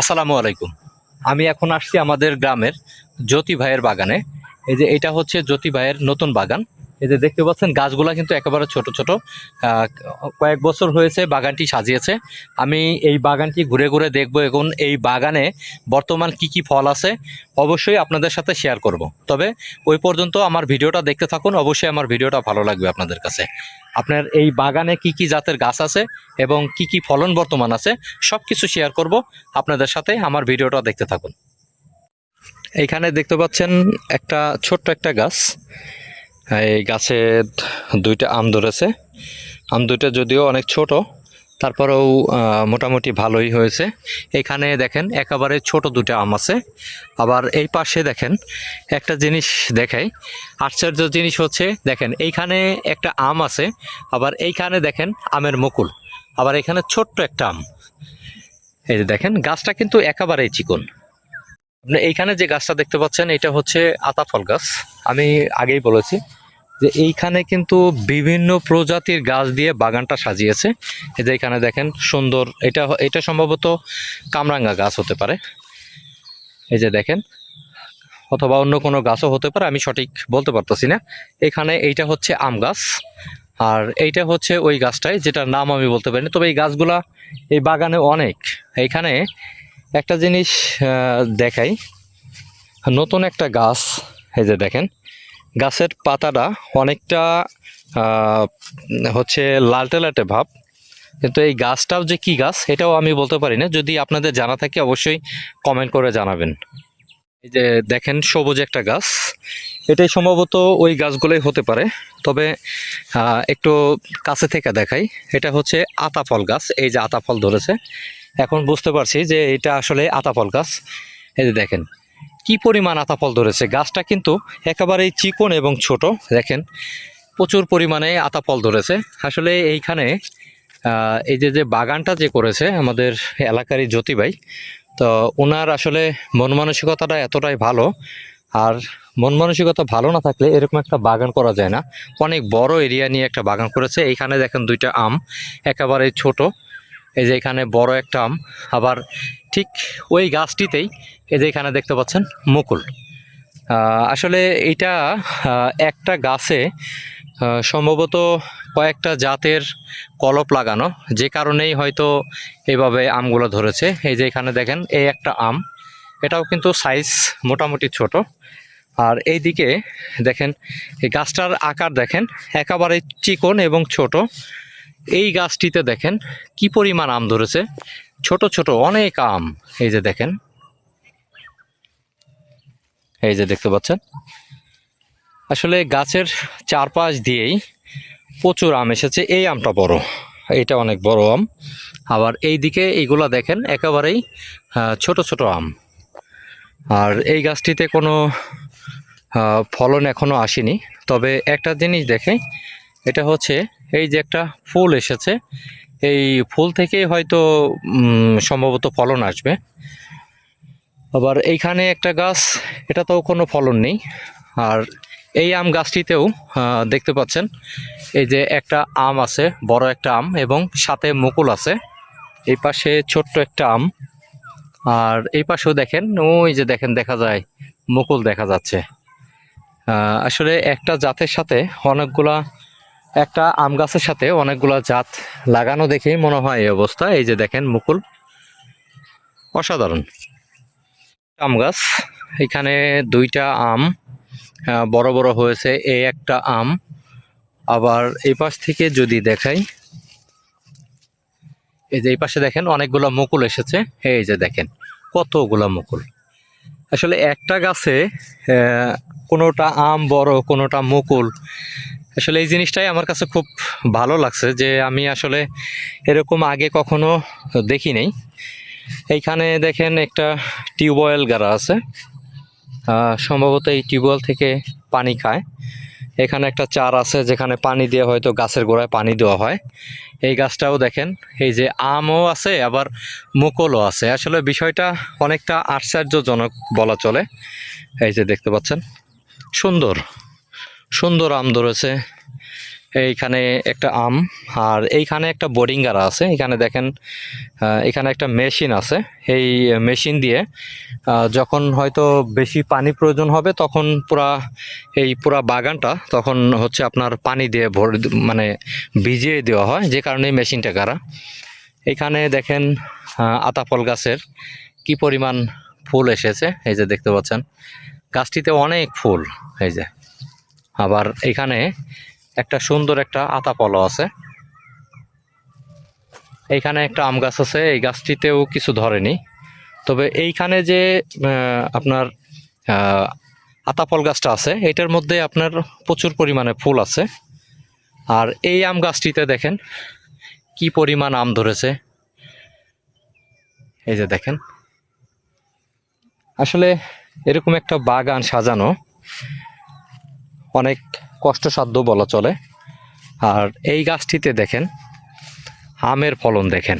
আসসালামু আলাইকুম। আমি এখন আসছি আমাদের গ্রামের জ্যোতি ভাইয়ের বাগানে। এই যে এটা হচ্ছে জ্যোতি ভাইয়ের নতুন বাগান। এই যে দেখতে পাচ্ছেন গাছগুলা কিন্তু একেবারে ছোট ছোট। আহ, কয়েক বছর হয়েছে বাগানটি সাজিয়েছে। আমি এই বাগানটি ঘুরে ঘুরে দেখবো এখন এই বাগানে বর্তমান কি কি ফল আছে অবশ্যই আপনাদের সাথে শেয়ার করব। তবে ওই পর্যন্ত আমার ভিডিওটা দেখতে থাকুন, অবশ্যই আমার ভিডিওটা ভালো লাগবে আপনাদের কাছে। আপনার এই বাগানে কি কি জাতের গাছ আছে এবং কি কি ফলন বর্তমান আছে সব কিছু শেয়ার করব আপনাদের সাথে। আমার ভিডিওটা দেখতে থাকুন। এইখানে দেখতে পাচ্ছেন একটা ছোট্ট একটা গাছ। এই গাছে দুইটা আম ধরেছে। আম দুইটা যদিও অনেক ছোট, তারপরেও মোটামুটি ভালোই হয়েছে। এখানে দেখেন একেবারে ছোট দুটো আম আছে। আবার এই পাশে দেখেন একটা জিনিস দেখাই, আশ্চর্য জিনিস হচ্ছে দেখেন এইখানে একটা আম আছে, আবার এইখানে দেখেন আমের মুকুল, আবার এখানে ছোট্ট একটা আম। এই যে দেখেন গাছটা কিন্তু একেবারেই চিকন। আপনি এইখানে যে গাছটা দেখতে পাচ্ছেন এটা হচ্ছে আতাফল গাছ। আমি আগেই বলেছি যে এইখানে কিন্তু বিভিন্ন প্রজাতির গাছ দিয়ে বাগানটা সাজিয়েছে। এই যে এখানে দেখেন সুন্দর, এটা এটা সম্ভবত কামরাঙ্গা গাছ হতে পারে। এই যে দেখেন, অথবা অন্য কোনো গাছও হতে পারে, আমি সঠিক বলতে পারতেছি না। এখানে এইটা হচ্ছে আম গাছ, আর এইটা হচ্ছে ওই গাছটাই যেটার নাম আমি বলতে পারি না। তবে এই গাছগুলা এই বাগানে অনেক। এইখানে একটা জিনিস দেখাই, নতুন একটা গাছ। এই যে দেখেন গাছের পাতাটা অনেকটা হচ্ছে লালটে লালটে ভাব, কিন্তু এই গাছটাও যে কি গাছ এটাও আমি বলতে পারি না। যদি আপনাদের জানা থাকে অবশ্যই কমেন্ট করে জানাবেন। এই যে দেখেন সবুজ একটা গাছ, এটাই সম্ভবত ওই গাছগুলোই হতে পারে। তবে একটু কাছে থেকে দেখাই, এটা হচ্ছে আতাফল গাছ। এই যে আতাফল ধরেছে, এখন বুঝতে পারছি যে এটা আসলে আতাফল গাছ। এই যে দেখেন কি পরিমাণ আতাফল ধরেছে, গাছটা কিন্তু একেবারেই চিকন এবং ছোট। দেখেন প্রচুর পরিমাণে আতাফল ধরেছে। আসলে এইখানে এই যে যে বাগানটা যে করেছে আমাদের এলাকারই জ্যোতি ভাই, তো ওনার আসলে মন মানসিকতাটা এতটাই ভালো। আর মন মানসিকতা ভালো না থাকলে এরকম একটা বাগান করা যায় না। অনেক বড় এরিয়া নিয়ে একটা বাগান করেছে। এইখানে দেখেন দুইটা আম একেবারে ছোট। এই যে এখানে বড় একটা আম, আবার ঠিক ওই গাছটিতেই এই যে এখানে দেখতে পাচ্ছেন মুকুল। আসলে এইটা একটা গাছে সম্ভবত কয়েকটা জাতের কলপ লাগানো, যে কারণেই হয়তো এভাবে আমগুলো ধরেছে। এই যে এখানে দেখেন এই একটা আম, এটাও কিন্তু সাইজ মোটামুটি ছোট। আর এই দিকে দেখেন এই গাছটার আকার দেখেন একেবারে চিকন এবং ছোট। এই গাছটিতে দেখেন কি পরিমাণ আম ধরেছে, ছোট ছোট অনেক আম। এই যে দেখেন, এই যে দেখতে পাচ্ছেন আসলে গাছের চারপাশ দিয়েই প্রচুর আম এসেছে। এই আমটা বড়, এইটা অনেক বড় আম। আবার এই দিকে এইগুলা দেখেন একেবারেই ছোট ছোট আম। আর এই গাছটিতে কোনো ফলন এখনো আসেনি। তবে একটা জিনিস দেখে, এটা হচ্ছে এই যে একটা ফুল এসেছে, এই ফুল থেকেই হয়তো সম্ভবত ফলন আসবে। আবার এইখানে একটা গাছ, এটাতেও কোনো ফলন নেই। আর এই আম গাছটিতেও দেখতে পাচ্ছেন এই যে একটা আম আছে, বড় একটা আম এবং সাথে মুকুল আছে। এই পাশে ছোট্ট একটা আম, আর এই পাশেও দেখেন ওই যে দেখেন দেখা যায় মুকুল দেখা যাচ্ছে। আসলে একটা জাতের সাথে অনেকগুলা, একটা আম গাছের সাথে অনেকগুলা জাত লাগানো দেখেই মনে হয় এই অবস্থা। এই যে দেখেন মুকুল, অসাধারণ আম গাছ। এখানে দুইটা আম বড় বড় হয়েছে, এই একটা আম। আবার এই পাশ থেকে যদি দেখাই, এই যে এই পাশে দেখেন অনেকগুলো মুকুল এসেছে। এই যে দেখেন কতগুলো মুকুল। আসলে একটা গাছে কোনোটা আম বড়, কোনোটা মুকুল। আসলে এই জিনিসটাই আমার কাছে খুব ভালো লাগছে, যে আমি আসলে এরকম আগে কখনো দেখি নাই। এইখানে দেখেন একটা টিউবওয়েল গাড়া আছে, সম্ভবত এই টিউবওয়েল থেকে পানি খায়। এখানে একটা চার আছে যেখানে পানি দিয়ে হয়তো গাছের গোড়ায় পানি দেওয়া হয়। এই গাছটাও দেখেন, এই যে আমও আছে আবার মুকুলও আছে। আসলে বিষয়টা অনেকটা আশ্চর্যজনক বলা চলে। এই যে দেখতে পাচ্ছেন সুন্দর সুন্দর আম ধরেছে। এইখানে একটা আম, আর এইখানে একটা বোর্ডিং গাড়া আছে। এখানে দেখেন এখানে একটা মেশিন আছে। এই মেশিন দিয়ে যখন হয়তো বেশি পানি প্রয়োজন হবে তখন পুরা বাগানটা তখন হচ্ছে আপনার পানি দিয়ে মানে ভিজিয়ে দেওয়া হয়, যে কারণে এই মেশিনটা গাড়া। এখানে দেখেন আতাফল গাছের কি পরিমাণ ফুল এসেছে, এই যে দেখতে পাচ্ছেন গাছটিতে অনেক ফুল। এই যে আবার এখানে একটা সুন্দর একটা আতাফলও আছে। এইখানে একটা আম গাছ আছে, এই গাছটিতেও কিছু ধরেনি। তবে এইখানে যে আপনার আতাফল গাছটা আছে এটার মধ্যে আপনার প্রচুর পরিমাণে ফুল আছে। আর এই আম গাছটিতে দেখেন কি পরিমাণ আম ধরেছে, এই যে দেখেন। আসলে এরকম একটা বাগান সাজানো অনেক কষ্টসাধ্য বলা চলে। আর এই গাছটিতে দেখেন আমের ফলন দেখেন,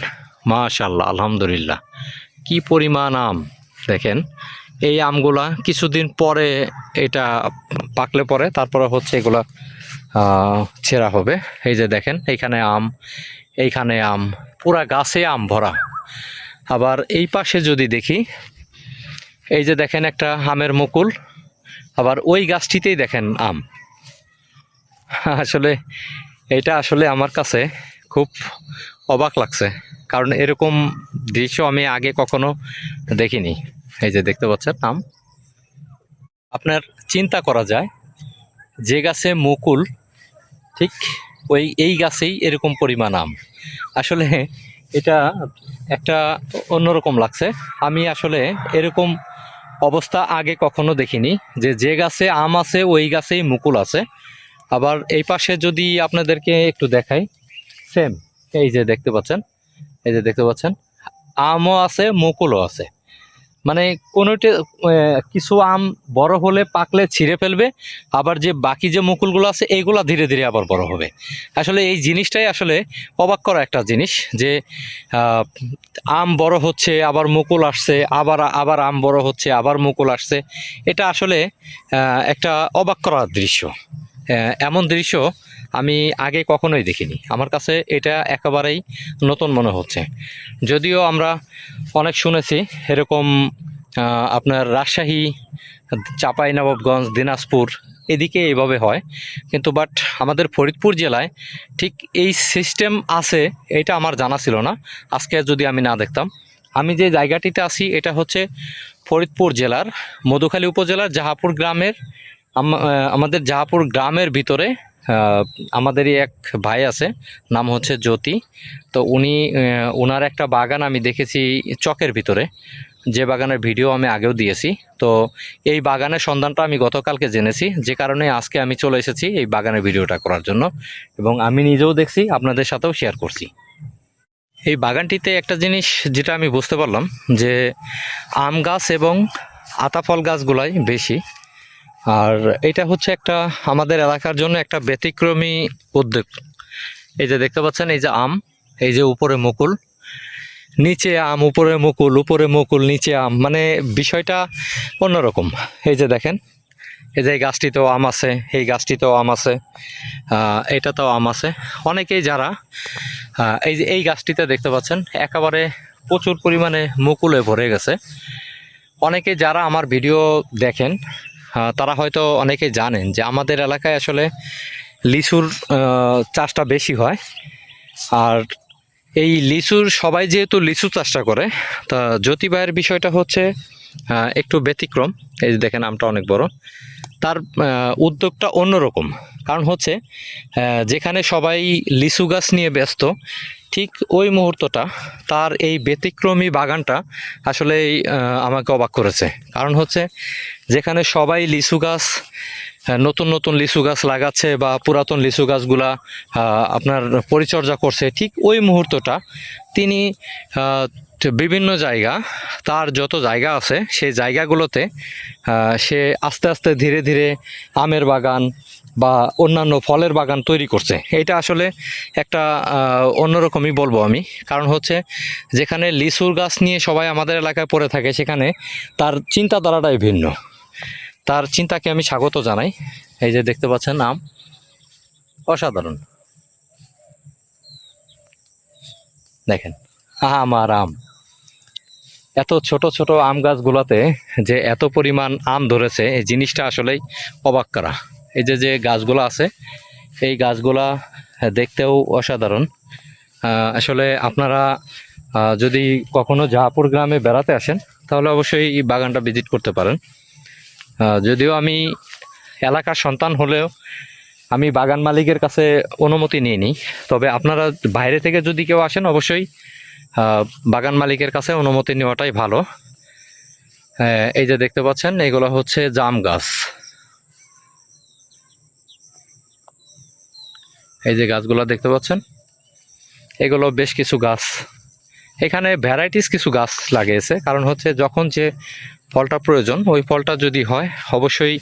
মাশাআল্লাহ, আলহামদুলিল্লাহ, কি পরিমাণ আম দেখেন। এই আমগুলা কিছুদিন পরে এটা পাকলে পরে তারপরে হচ্ছে এগুলা ছেঁড়া হবে। এই যে দেখেন এইখানে আম, এইখানে আম, পুরা গাছে আম ভরা। আবার এই পাশে যদি দেখি, এই যে দেখেন একটা আমের মুকুল, আবার ওই গাছটিতেই দেখেন আম। আসলে এটা আসলে আমার কাছে খুব অবাক লাগছে, কারণ এরকম দৃশ্য আমি আগে কখনো দেখিনি। এই যে দেখতে পাচ্ছেন আম। আপনার চিন্তা করা যায় যে গাছে মুকুল ঠিক এই গাছেই এরকম পরিমাণ আম। আসলে এটা একটা অন্যরকম লাগছে। আমি আসলে এরকম অবস্থা আগে কখনো দেখিনি যে গাছে আম আছে ওই গাছেই মুকুল আছে। আবার এই পাশে যদি আপনাদেরকে একটু দেখাই, সেম এই যে দেখতে পাচ্ছেন, এই যে দেখতে পাচ্ছেন আমও আছে মুকুলও আছে। মানে কোনোটা কিছু আম বড় হলে পাকলে ছিঁড়ে ফেলবে, আবার যে বাকি যে মুকুলগুলো আছে এইগুলা ধীরে ধীরে আবার বড় হবে। আসলে এই জিনিসটাই আসলে অবাক করা একটা জিনিস, যে আম বড় হচ্ছে আবার মুকুল আসছে, আবার আবার আম বড় হচ্ছে আবার মুকুল আসছে। এটা আসলে একটা অবাক করার দৃশ্য। এমন দৃশ্য আমি আগে কখনোই দেখিনি। আমার কাছে এটা একেবারেই নতুন মনে হচ্ছে। যদিও আমরা অনেক শুনেছি এরকম আপনার রাজশাহী, চাঁপাইনবাবগঞ্জ, দিনাজপুর এদিকে এইভাবে হয়, কিন্তু বাট আমাদের ফরিদপুর জেলায় ঠিক এই সিস্টেম আছে এটা আমার জানা ছিল না। আজকে যদি আমি না দেখতাম। আমি যে জায়গাটিতে আছি এটা হচ্ছে ফরিদপুর জেলার মধুখালী উপজেলার জাহাপুর গ্রামের। আমাদের জাহাপুর গ্রামের ভিতরে আমাদেরই এক ভাই আছে, নাম হচ্ছে জ্যোতি। তো ওনার একটা বাগান আমি দেখেছি চকের ভিতরে, যে বাগানের ভিডিও আমি আগেও দিয়েছি। তো এই বাগানের সন্ধানটা আমি গতকালকে জেনেছি, যে কারণে আজকে আমি চলে এসেছি এই বাগানের ভিডিওটা করার জন্য, এবং আমি নিজেও দেখছি, আপনাদের সাথেও শেয়ার করছি। এই বাগানটিতে একটা জিনিস যেটা আমি বুঝতে পারলাম, যে আম গাছ এবং আতাফল গাছগুলাই বেশি। আর এটা হচ্ছে একটা আমাদের এলাকার জন্য একটা ব্যতিক্রমী উদ্যোগ। এই যে দেখতে পাচ্ছেন, এই যে আম, এই যে উপরে মুকুল, নিচে আম, উপরে মুকুল, উপরে মুকুল, নিচে আম, মানে বিষয়টা অন্যরকম। এই যে দেখেন, এই যে এই গাছটিতেও আম আছে, এই গাছটিতেও আম আছে, এটাতেও আম আছে। অনেকেই যারা এই যে এই গাছটিতে দেখতে পাচ্ছেন একেবারে প্রচুর পরিমাণে মুকুলে ভরে গেছে। অনেকে যারা আমার ভিডিও দেখেন তারা হয়তো অনেকে জানেন যে আমাদের এলাকায় আসলে লিচুর চাষটা বেশি হয়। আর এই লিচুর সবাই যেহেতু লিচু চাষটা করে, তা জ্যোতি ভাইয়ের বিষয়টা হচ্ছে একটু ব্যতিক্রম। এই যে দেখেন আমটা অনেক বড়, তার উদ্যোগটা অন্যরকম। কারণ হচ্ছে যেখানে সবাই লিচু গাছ নিয়ে ব্যস্ত, ঠিক ওই মুহূর্তটা তার এই ব্যতিক্রমী বাগানটা আসলে আমাকে অবাক করেছে। কারণ হচ্ছে যেখানে সবাই লিচু গাছ, নতুন নতুন লিচু গাছ লাগাচ্ছে বা পুরাতন লিচু গাছগুলা আপনার পরিচর্যা করছে, ঠিক ওই মুহূর্তটা তিনি বিভিন্ন জায়গা, তার যত জায়গা আছে সেই জায়গাগুলোতে সে আস্তে আস্তে ধীরে ধীরে আমের বাগান বা অন্যান্য ফলের বাগান তৈরি করছে। এটা আসলে একটা অন্যরকমই বলবো আমি। কারণ হচ্ছে যেখানে লিচুর গাছ নিয়ে সবাই আমাদের এলাকায় পড়ে থাকে, সেখানে তার চিন্তাধারাটাই ভিন্ন। তার চিন্তাকে আমি স্বাগত জানাই। এই যে দেখতে পাচ্ছেন আম, অসাধারণ। দেখেন আমার আম, এত ছোট ছোট আম গাছগুলোতে যে এত পরিমাণ আম ধরেছে, এই জিনিসটা আসলেই অবাক করা। এই যে যে গাছগুলো আছে, এই গাছগুলা দেখতেও অসাধারণ। আসলে আপনারা যদি কখনো জাহাপুর গ্রামে বেড়াতে আসেন তাহলে অবশ্যই এই বাগানটা ভিজিট করতে পারেন। যদিও আমি এলাকার সন্তান হলেও আমি বাগান মালিকের কাছে অনুমতি নিইনি, তবে আপনারা বাইরে থেকে যদি কেউ আসেন অবশ্যই বাগান মালিকের কাছে অনুমতি নেওয়াটাই ভালো। এই যে দেখতে পাচ্ছেন এগুলো হচ্ছে জাম গাছ। এই যে গাছগুলো দেখতে পাচ্ছেন, এগুলো বেশ কিছু গাছ। এখানে ভ্যারাইটিস কিছু গাছ লাগিয়েছে, কারণ হচ্ছে যখন যে ফলটা প্রয়োজন ওই ফলটা যদি হয় অবশ্যই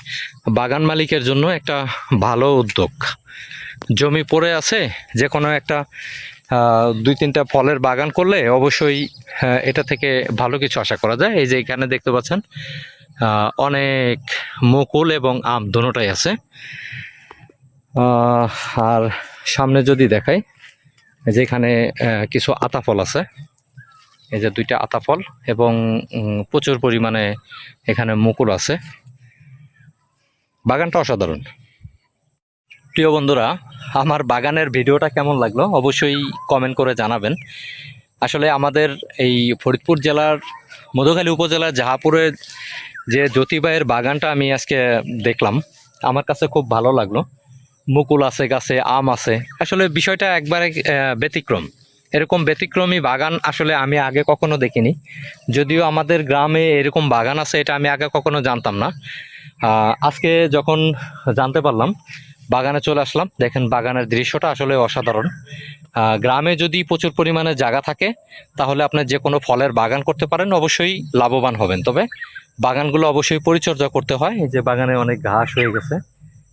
বাগান মালিকের জন্য একটা ভালো উদ্যোগ। জমি পড়ে আছে, যে কোনো একটা 2-3টা ফলের বাগান করলে অবশ্যই এটা থেকে ভালো কিছু আশা করা যায়। এই যে এখানে দেখতে পাচ্ছেন অনেক মুকুল এবং আম দুটোটাই আছে। আর সামনে যদি দেখাই, যেখানে কিছু আতা ফল আছে, এই যে 2টা আতা ফল এবং প্রচুর পরিমাণে এখানে মুকুল আছে। বাগানটা অসাধারণ। প্রিয় বন্ধুরা, আমার বাগানের ভিডিওটা কেমন লাগলো অবশ্যই কমেন্ট করে জানাবেন। আসলে আমাদের এই ফরিদপুর জেলার মধুখালী উপজেলার জাহাপুরের যে জ্যোতিবাইয়ের বাগানটা আমি আজকে দেখলাম, আমার কাছে খুব ভালো লাগলো। মুকুল আছে গাছে, আম আছে, আসলে বিষয়টা একবারে ব্যতিক্রম। এরকম ব্যতিক্রমী বাগান আসলে আমি আগে কখনো দেখিনি। যদিও আমাদের গ্রামে এরকম বাগান আছে এটা আমি আগে কখনো জানতাম না। আজকে যখন জানতে পারলাম বাগানে চলে আসলাম। দেখেন বাগানের দৃশ্যটা আসলে অসাধারণ। গ্রামে যদি প্রচুর পরিমাণে জায়গা থাকে তাহলে আপনি যে কোনো ফলের বাগান করতে পারেন, অবশ্যই লাভবান হবেন। তবে বাগানগুলো অবশ্যই পরিচর্যা করতে হয়। এই যে বাগানে অনেক ঘাস হয়ে গেছে,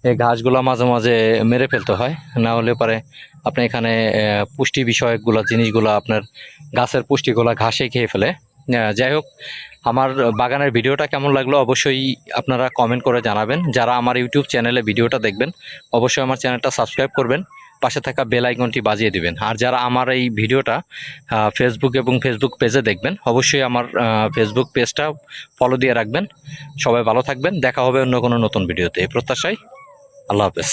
এই ঘাসগুলো মাঝে মাঝে মেরে ফেলতে হয়, না হলে পরে আপনি এখানে পুষ্টি বিষয়কগুলো জিনিসগুলো আপনার গাছের পুষ্টিগুলো ঘাসে খেয়ে ফেলে। যাই হোক, আমার বাগানের ভিডিওটা কেমন লাগলো অবশ্যই আপনারা কমেন্ট করে জানাবেন। যারা আমার ইউটিউব চ্যানেলে ভিডিওটা দেখবেন অবশ্যই আমার চ্যানেলটা সাবস্ক্রাইব করবেন, পাশে থাকা বেল আইকনটি বাজিয়ে দিবেন। আর যারা আমার এই ভিডিওটা ফেসবুক এবং ফেসবুক পেজে দেখবেন অবশ্যই আমার ফেসবুক পেজটা ফলো দিয়ে রাখবেন। সবাই ভালো থাকবেন, দেখা হবে অন্য কোনো নতুন ভিডিওতে, এই প্রত্যাশায়। আল্লাহ হাফেজ।